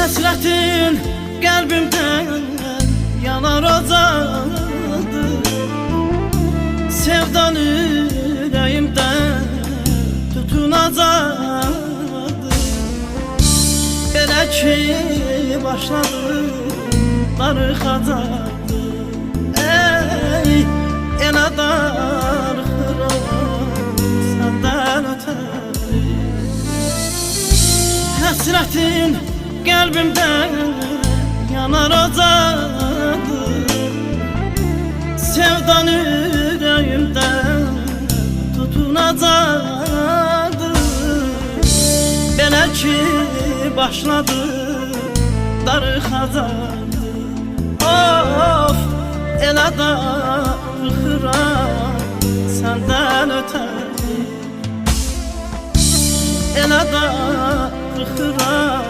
Həsrətin qəlbimdən yanar ocadır, sevdan ürəyimdən tutunacaqdır. Belə ki başladı darıxacaqdır. Ey elə darıxıram səndən ötəri. Həsrətin qəlbimdən yanar ocadır, sevdan ürəyimdən tutunacaqdır. Belə ki başladı darıxacaqdır. Of, elə darıxıram səndən ötəri. Elə darıxıram